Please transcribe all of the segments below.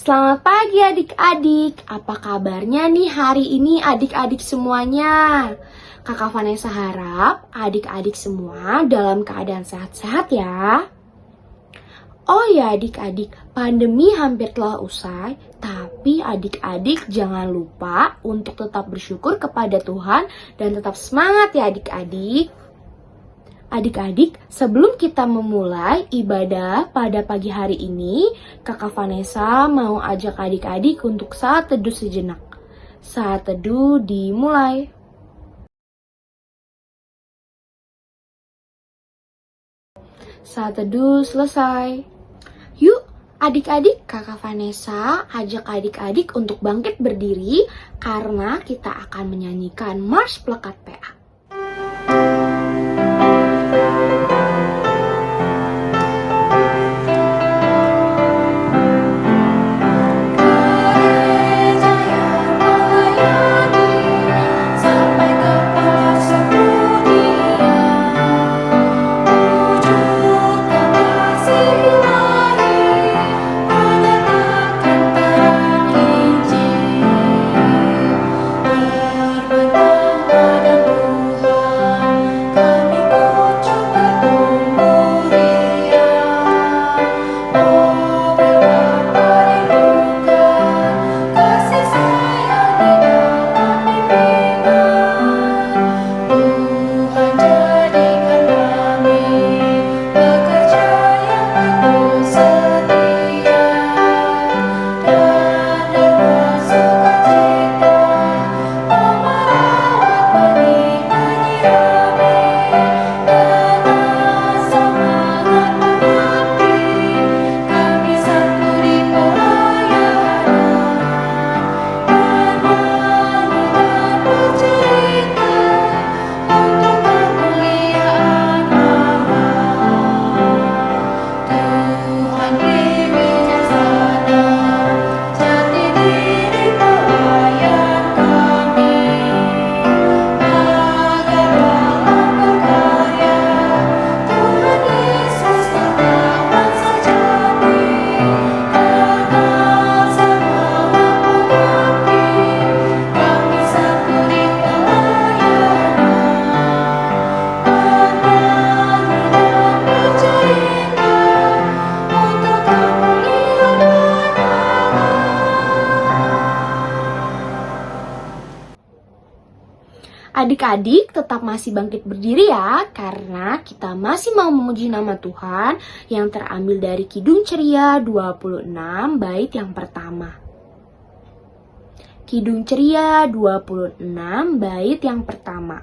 Selamat pagi adik-adik, apa kabarnya nih hari ini adik-adik semuanya? Kakak Vanessa harap adik-adik semua dalam keadaan sehat-sehat ya. Oh ya adik-adik, pandemi hampir telah usai, tapi adik-adik jangan lupa untuk tetap bersyukur kepada Tuhan dan tetap semangat ya adik-adik. Adik-adik, sebelum kita memulai ibadah pada pagi hari ini, Kakak Vanessa mau ajak adik-adik untuk saat teduh sejenak. Saat teduh dimulai. Saat teduh selesai. Yuk, adik-adik, Kakak Vanessa ajak adik-adik untuk bangkit berdiri karena kita akan menyanyikan Mars Plakat PA. Adik-adik tetap masih bangkit berdiri ya, karena kita masih mau memuji nama Tuhan yang terambil dari Kidung Ceria 26 bait yang pertama. Kidung Ceria 26 bait yang pertama.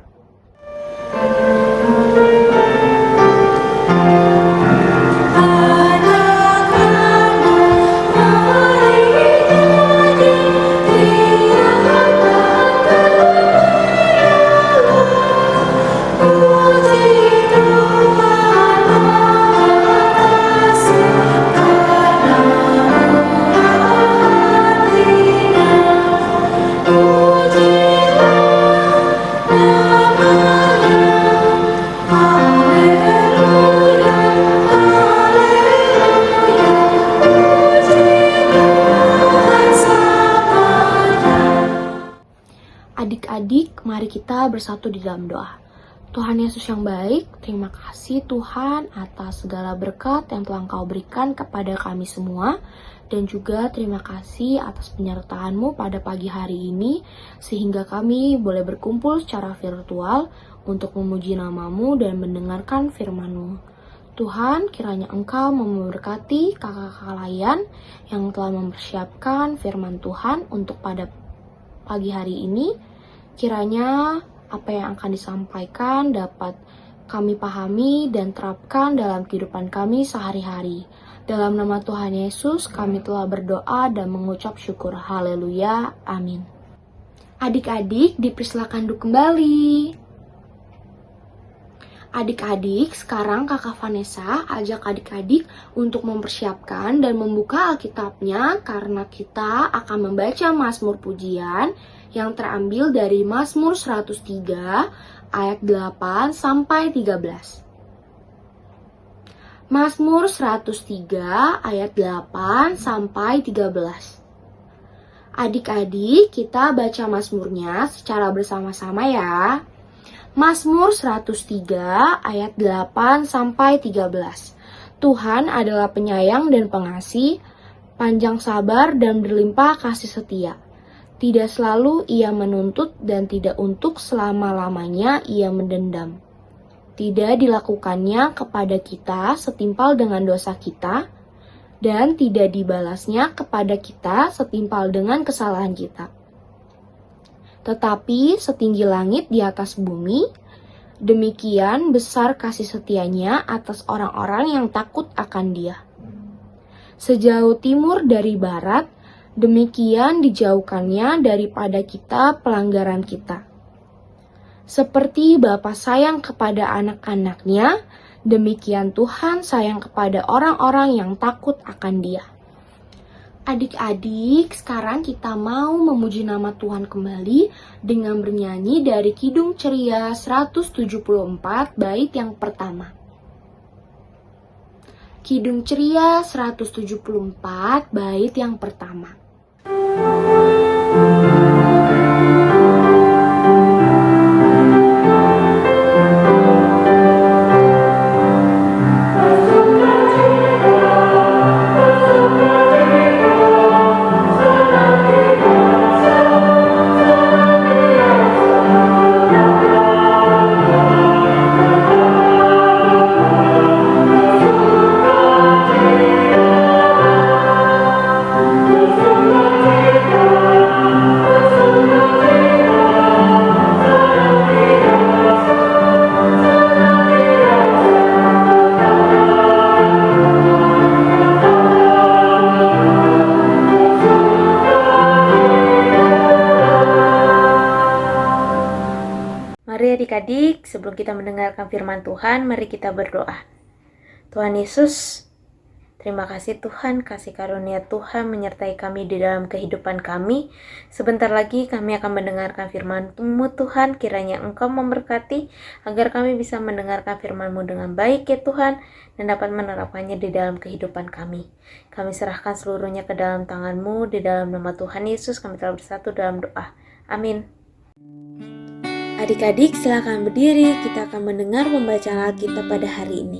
Adik-adik, mari kita bersatu di dalam doa. Tuhan Yesus yang baik, terima kasih Tuhan atas segala berkat yang telah Engkau berikan kepada kami semua. Dan juga terima kasih atas penyertaan-Mu pada pagi hari ini, sehingga kami boleh berkumpul secara virtual untuk memuji nama-Mu dan mendengarkan firman-Mu. Tuhan, kiranya Engkau memberkati kakak-kakak layan yang telah mempersiapkan firman Tuhan untuk pada pagi hari ini. Kiranya apa yang akan disampaikan dapat kami pahami dan terapkan dalam kehidupan kami sehari-hari. Dalam nama Tuhan Yesus kami telah berdoa dan mengucap syukur. Haleluya. Amin. Adik-adik dipersilakan duduk kembali. Adik-adik, sekarang Kakak Vanessa ajak adik-adik untuk mempersiapkan dan membuka Alkitabnya karena kita akan membaca Mazmur Pujian yang terambil dari Mazmur 103 ayat 8 sampai 13. Mazmur 103 ayat 8 sampai 13. Adik-adik, kita baca Mazmurnya secara bersama-sama ya. Mazmur 103 ayat 8 sampai 13. Tuhan adalah penyayang dan pengasih, panjang sabar dan berlimpah kasih setia. Tidak selalu ia menuntut dan tidak untuk selama-lamanya ia mendendam. Tidak dilakukannya kepada kita setimpal dengan dosa kita, dan tidak dibalasnya kepada kita setimpal dengan kesalahan kita. Tetapi setinggi langit di atas bumi, demikian besar kasih setianya atas orang-orang yang takut akan Dia. Sejauh timur dari barat, demikian dijauhkannya daripada kita pelanggaran kita. Seperti Bapa sayang kepada anak-anaknya, demikian Tuhan sayang kepada orang-orang yang takut akan Dia. Adik-adik, sekarang kita mau memuji nama Tuhan kembali dengan bernyanyi dari Kidung Ceria 174 bait yang pertama. Kidung Ceria 174 bait yang pertama. Mari adik-adik, sebelum kita mendengarkan firman Tuhan, mari kita berdoa. Tuhan Yesus, terima kasih Tuhan, kasih karunia Tuhan menyertai kami di dalam kehidupan kami. Sebentar lagi kami akan mendengarkan firman-Mu Tuhan, kiranya Engkau memberkati agar kami bisa mendengarkan firman-Mu dengan baik ya Tuhan, dan dapat menerapkannya di dalam kehidupan kami. Kami serahkan seluruhnya ke dalam tangan-Mu, di dalam nama Tuhan Yesus kami telah bersatu dalam doa. Amin. Adik-adik silakan berdiri, kita akan mendengar pembacaan Alkitab pada hari ini.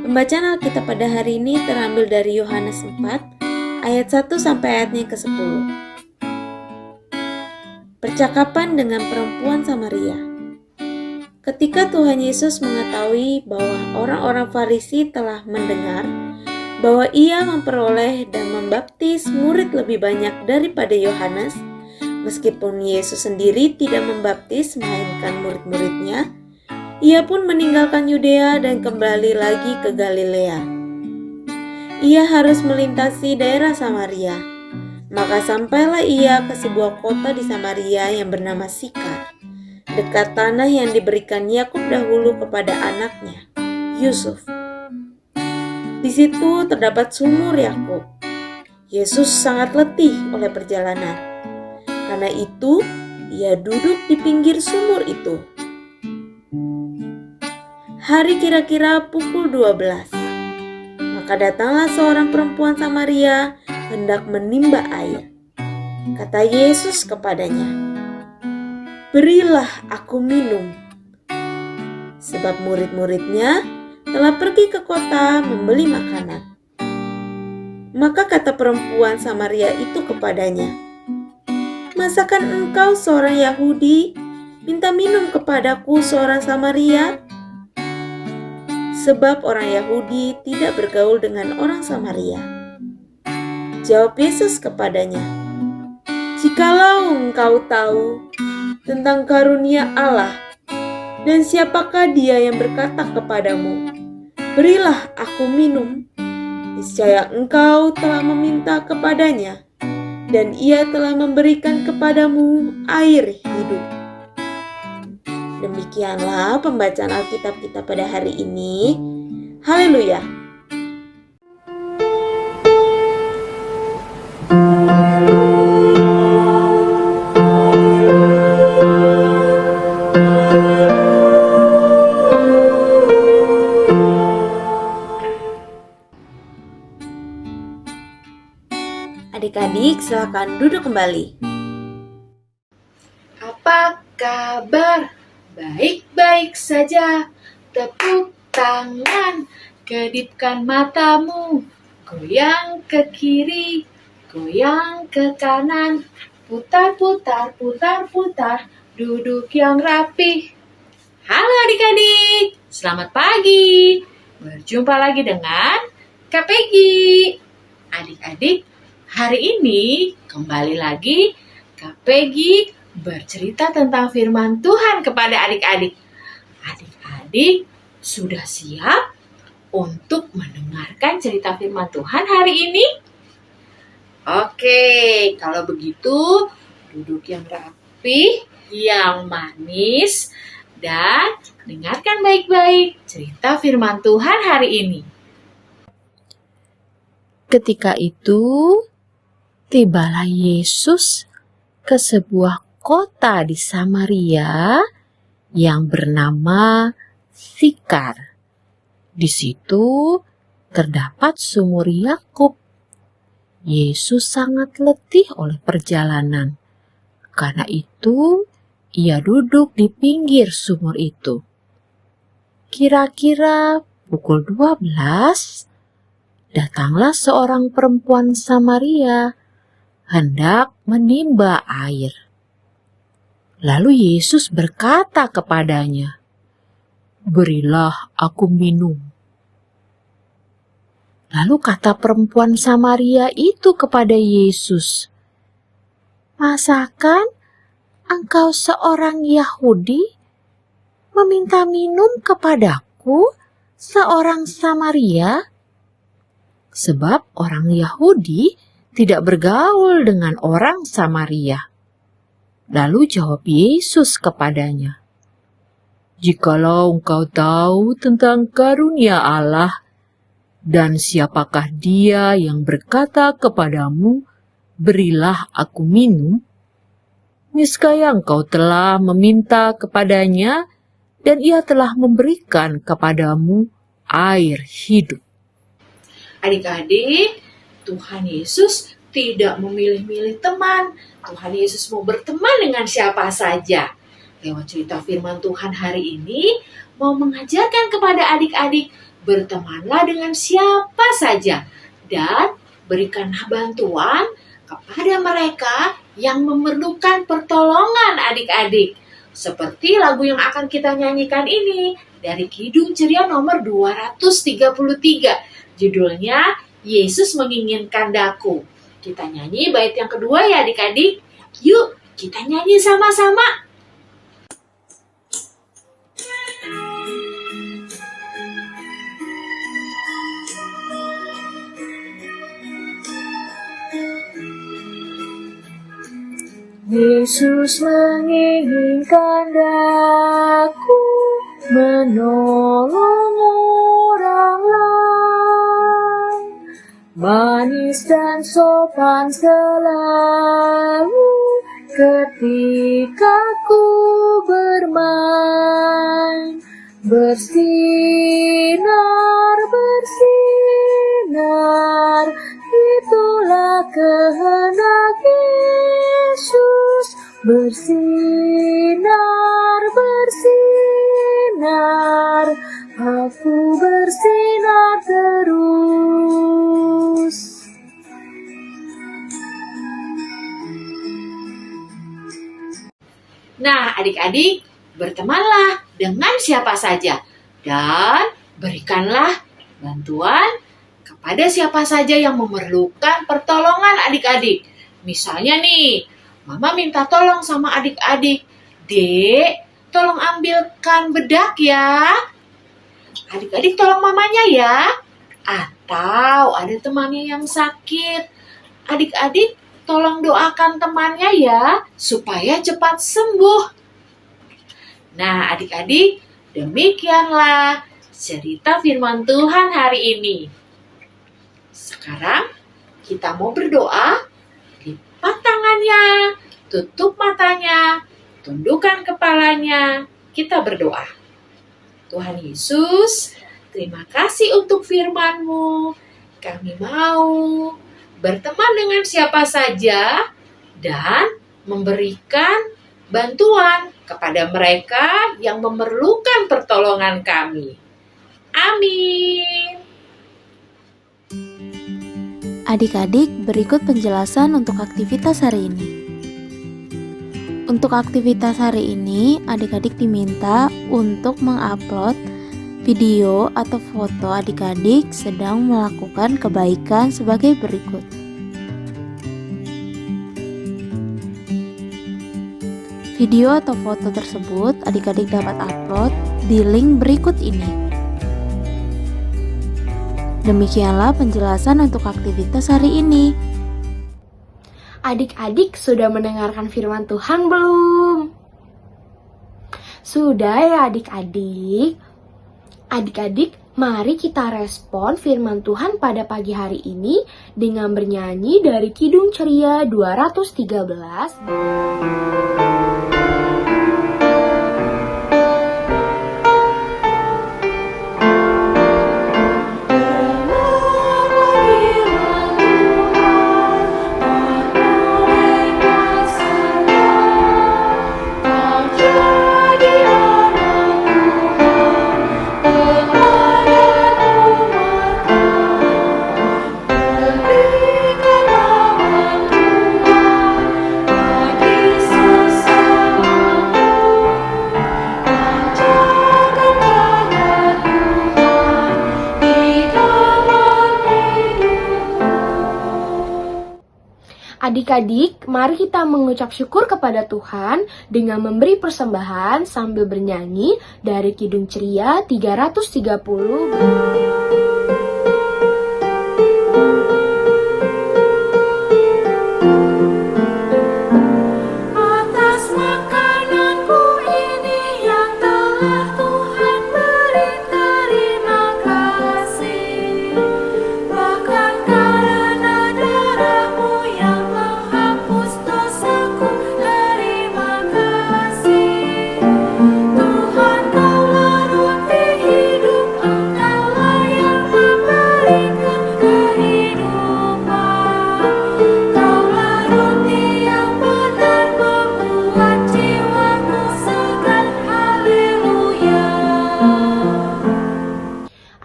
Pembacaan Alkitab pada hari ini terambil dari Yohanes 4 ayat 1 sampai ayatnya ke-10. Percakapan dengan perempuan Samaria. Ketika Tuhan Yesus mengetahui bahwa orang-orang Farisi telah mendengar bahwa Ia memperoleh dan membaptis murid lebih banyak daripada Yohanes, meskipun Yesus sendiri tidak membaptis melainkan murid-muridnya, Ia pun meninggalkan Yudea dan kembali lagi ke Galilea. Ia harus melintasi daerah Samaria. Maka sampailah Ia ke sebuah kota di Samaria yang bernama Sikar, dekat tanah yang diberikan Yakub dahulu kepada anaknya, Yusuf. Di situ terdapat sumur Yakub. Yesus sangat letih oleh perjalanan. Karena itu, Ia duduk di pinggir sumur itu. Hari kira-kira pukul 12. Maka datanglah seorang perempuan Samaria hendak menimba air. Kata Yesus kepadanya, "Berilah aku minum." Sebab murid-muridnya telah pergi ke kota membeli makanan. Maka kata perempuan Samaria itu kepadanya, "Masakan engkau seorang Yahudi minta minum kepadaku seorang Samaria?" Sebab orang Yahudi tidak bergaul dengan orang Samaria. Jawab Yesus kepadanya, "Jikalau engkau tahu tentang karunia Allah dan siapakah Dia yang berkata kepadamu, 'Berilah aku minum,' niscaya engkau telah meminta kepadanya, dan Ia telah memberikan kepadamu air hidup." Demikianlah pembacaan Alkitab kita pada hari ini. Haleluya. adik-adik silakan duduk kembali. Apa kabar? Baik-baik saja. Tepuk tangan, kedipkan matamu, goyang ke kiri, goyang ke kanan, putar-putar, putar-putar, duduk yang rapi. Halo adik-adik, selamat pagi. Berjumpa lagi dengan Kak Peggy. Adik-adik, hari ini kembali lagi Kak Peggy bercerita tentang firman Tuhan kepada adik-adik. Adik-adik sudah siap untuk mendengarkan cerita firman Tuhan hari ini? Oke, kalau begitu duduk yang rapi, yang manis, dan dengarkan baik-baik cerita firman Tuhan hari ini. Ketika itu, tibalah Yesus ke sebuah kota di Samaria yang bernama Sikar. Di situ terdapat sumur Yakub. Yesus sangat letih oleh perjalanan. Karena itu, ia duduk di pinggir sumur itu. Kira-kira pukul 12, datanglah seorang perempuan Samaria hendak menimba air. Lalu Yesus berkata kepadanya, "Berilah aku minum." Lalu kata perempuan Samaria itu kepada Yesus, "Masakan engkau seorang Yahudi meminta minum kepadaku, seorang Samaria?" Sebab orang Yahudi tidak bergaul dengan orang Samaria. Lalu jawab Yesus kepadanya, "Jikalau engkau tahu tentang karunia Allah dan siapakah Dia yang berkata kepadamu, 'Berilah aku minum,' niscaya engkau telah meminta kepadanya dan Ia telah memberikan kepadamu air hidup." Adik-adik, Tuhan Yesus tidak memilih-milih teman. Tuhan Yesus mau berteman dengan siapa saja. Lewat cerita firman Tuhan hari ini, mau mengajarkan kepada adik-adik, bertemanlah dengan siapa saja. Dan berikanlah bantuan kepada mereka yang memerlukan pertolongan adik-adik. Seperti lagu yang akan kita nyanyikan ini, dari Kidung Ceria nomor 233. Judulnya, Yesus Menginginkan Daku. Kita nyanyi bait yang kedua ya adik-adik. Yuk, kita nyanyi sama-sama. Yesus menginginkan daku menolong orang lain, manis dan sopan selalu ketika ku bermain, bersinar, bersinar, itulah kehendak Yesus, bersinar, bersinar, aku bersinar terus. Nah, adik-adik, bertemanlah dengan siapa saja dan berikanlah bantuan kepada siapa saja yang memerlukan pertolongan adik-adik. Misalnya nih, Mama minta tolong sama adik-adik, "Dek, tolong ambilkan bedak ya." Adik-adik tolong mamanya ya. Atau ada temannya yang sakit, adik-adik tolong doakan temannya ya, supaya cepat sembuh. Nah, adik-adik, demikianlah cerita firman Tuhan hari ini. Sekarang kita mau berdoa. Lipat tangannya, tutup matanya, tundukkan kepalanya. Kita berdoa. Tuhan Yesus, terima kasih untuk firman-Mu. Kami mau berteman dengan siapa saja, dan memberikan bantuan kepada mereka yang memerlukan pertolongan kami. Amin. Adik-adik, berikut penjelasan untuk aktivitas hari ini. Untuk aktivitas hari ini, adik-adik diminta untuk mengupload video atau foto adik-adik sedang melakukan kebaikan sebagai berikut. Video atau foto tersebut adik-adik dapat upload di link berikut ini. Demikianlah penjelasan untuk aktivitas hari ini. Adik-adik sudah mendengarkan firman Tuhan belum? Sudah ya adik-adik? Adik-adik, mari kita respon firman Tuhan pada pagi hari ini dengan bernyanyi dari Kidung Ceria 213. Adik-adik, mari kita mengucap syukur kepada Tuhan dengan memberi persembahan sambil bernyanyi dari Kidung Ceria 330.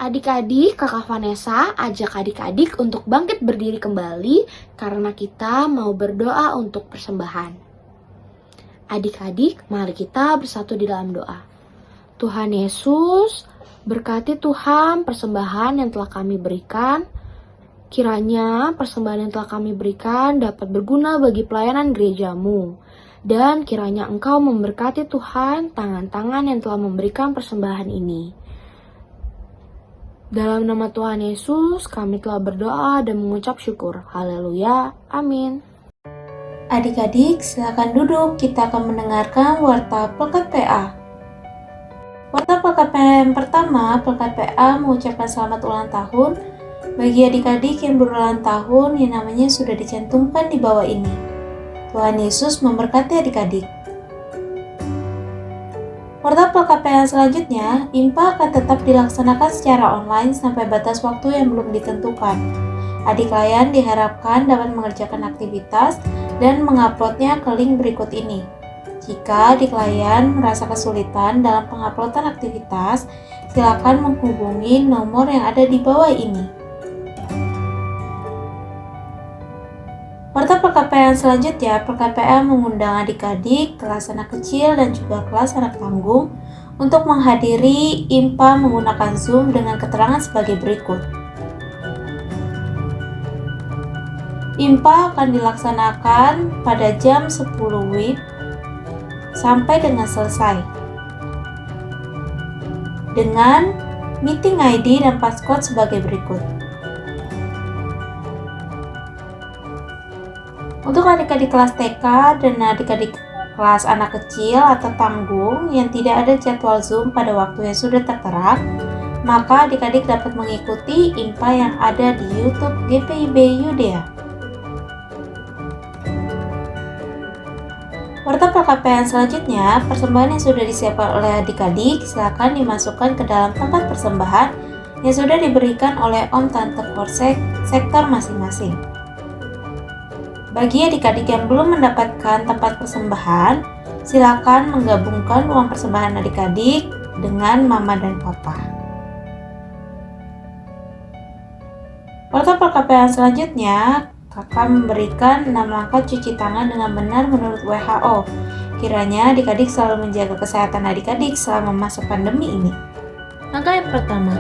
Adik-adik, Kakak Vanessa ajak adik-adik untuk bangkit berdiri kembali karena kita mau berdoa untuk persembahan. Adik-adik, mari kita bersatu di dalam doa. Tuhan Yesus, berkati Tuhan persembahan yang telah kami berikan. Kiranya persembahan yang telah kami berikan dapat berguna bagi pelayanan gerejamu. Dan kiranya Engkau memberkati Tuhan tangan-tangan yang telah memberikan persembahan ini. Dalam nama Tuhan Yesus, kami telah berdoa dan mengucap syukur. Haleluya. Amin. Adik-adik, silakan duduk. Kita akan mendengarkan warta Pelkat PA. Warta Pelkat PA yang pertama, Pelkat PA mengucapkan selamat ulang tahun bagi adik-adik yang berulang tahun yang namanya sudah dicantumkan di bawah ini. Tuhan Yesus memberkati adik-adik. Warta Pelkat PA yang selanjutnya, IMPA akan tetap dilaksanakan secara online sampai batas waktu yang belum ditentukan. Adik klien diharapkan dapat mengerjakan aktivitas dan menguploadnya ke link berikut ini. Jika adik klien merasa kesulitan dalam penguploadan aktivitas, silakan menghubungi nomor yang ada di bawah ini. Warta PKPA yang selanjutnya, PKPA mengundang adik-adik, kelas anak kecil dan juga kelas anak tanggung untuk menghadiri IMPA menggunakan Zoom dengan keterangan sebagai berikut. IMPA akan dilaksanakan pada jam 10 WIB sampai dengan selesai dengan meeting ID dan passcode sebagai berikut. Untuk adik-adik kelas TK dan adik-adik kelas anak kecil atau tanggung yang tidak ada jadwal Zoom pada waktu yang sudah tertera, maka adik-adik dapat mengikuti IMPA yang ada di YouTube GPIB Yudea. Warta PKPA yang selanjutnya, persembahan yang sudah disiapkan oleh adik-adik silakan dimasukkan ke dalam tempat persembahan yang sudah diberikan oleh Om Tante Korsek sektor masing-masing. Bagi adik-adik yang belum mendapatkan tempat persembahan, silakan menggabungkan uang persembahan adik-adik dengan mama dan papa. Protokol KPA selanjutnya, kakak memberikan 6 langkah cuci tangan dengan benar menurut WHO. Kiranya adik-adik selalu menjaga kesehatan adik-adik selama masa pandemi ini. Langkah yang pertama,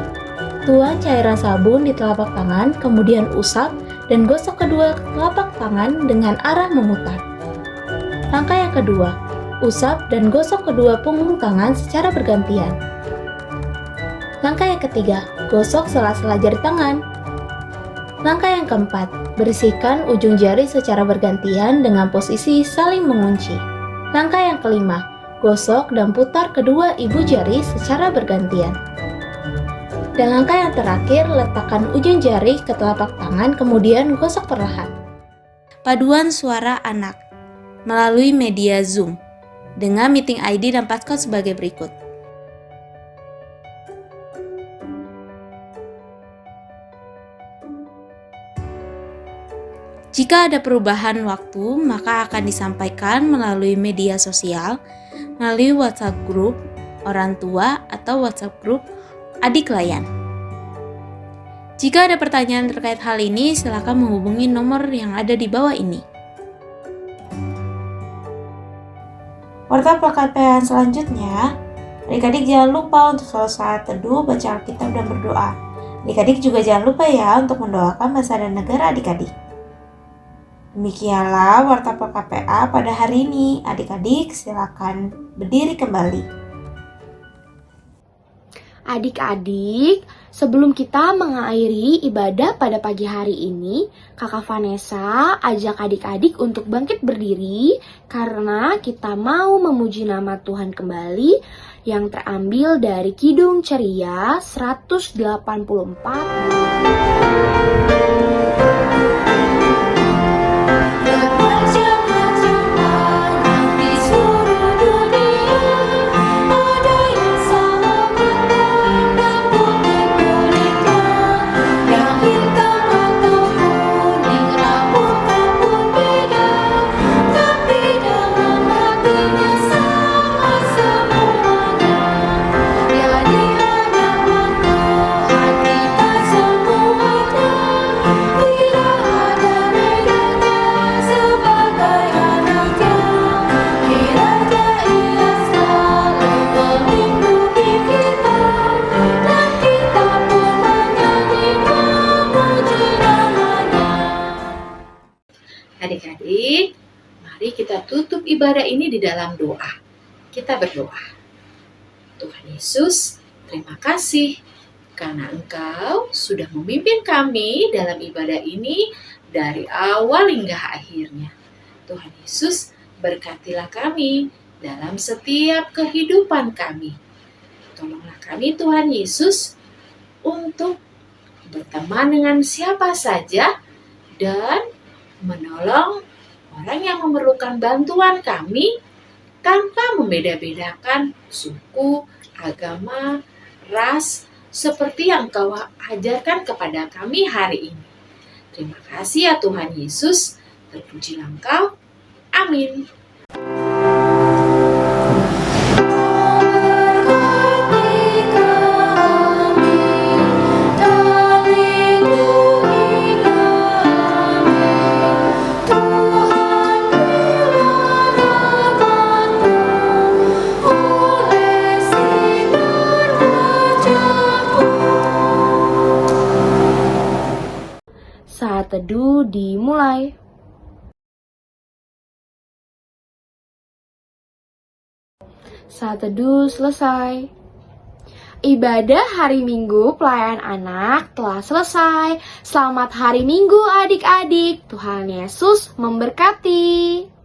tuang cairan sabun di telapak tangan, kemudian usap dan gosok kedua telapak tangan dengan arah memutar. Langkah yang kedua, usap dan gosok kedua punggung tangan secara bergantian. Langkah yang ketiga, gosok sela-sela jari tangan. Langkah yang keempat, bersihkan ujung jari secara bergantian dengan posisi saling mengunci. Langkah yang kelima, gosok dan putar kedua ibu jari secara bergantian. Dan langkah yang terakhir, letakkan ujung jari ke telapak tangan kemudian gosok perlahan. Paduan suara anak melalui media Zoom dengan meeting ID dan passcode sebagai berikut. Jika ada perubahan waktu, maka akan disampaikan melalui media sosial, melalui WhatsApp grup orang tua atau WhatsApp grup adik layan. Jika ada pertanyaan terkait hal ini, silakan menghubungi nomor yang ada di bawah ini. Protokol KPA selanjutnya, adik-adik jangan lupa untuk selalu saat teduh, baca Alkitab dan berdoa. Adik-adik juga jangan lupa ya untuk mendoakan bangsa dan negara adik-adik. Demikianlah warta KPA pada hari ini. Adik-adik silakan berdiri kembali. Adik-adik, sebelum kita mengakhiri ibadah pada pagi hari ini, Kakak Vanessa ajak adik-adik untuk bangkit berdiri karena kita mau memuji nama Tuhan kembali yang terambil dari Kidung Ceria 184. Adik-adik, mari kita tutup ibadah ini di dalam doa. Kita berdoa. Tuhan Yesus, terima kasih karena Engkau sudah memimpin kami dalam ibadah ini dari awal hingga akhirnya. Tuhan Yesus, berkatilah kami dalam setiap kehidupan kami. Tolonglah kami Tuhan Yesus untuk berteman dengan siapa saja dan menolong orang yang memerlukan bantuan kami tanpa membeda-bedakan suku, agama, ras, seperti yang Engkau ajarkan kepada kami hari ini. Terima kasih ya Tuhan Yesus, terpujilah Engkau. Amin. Saat teduh dimulai. Saat teduh selesai. Ibadah hari Minggu pelayanan anak telah selesai. Selamat hari Minggu adik-adik. Tuhan Yesus memberkati.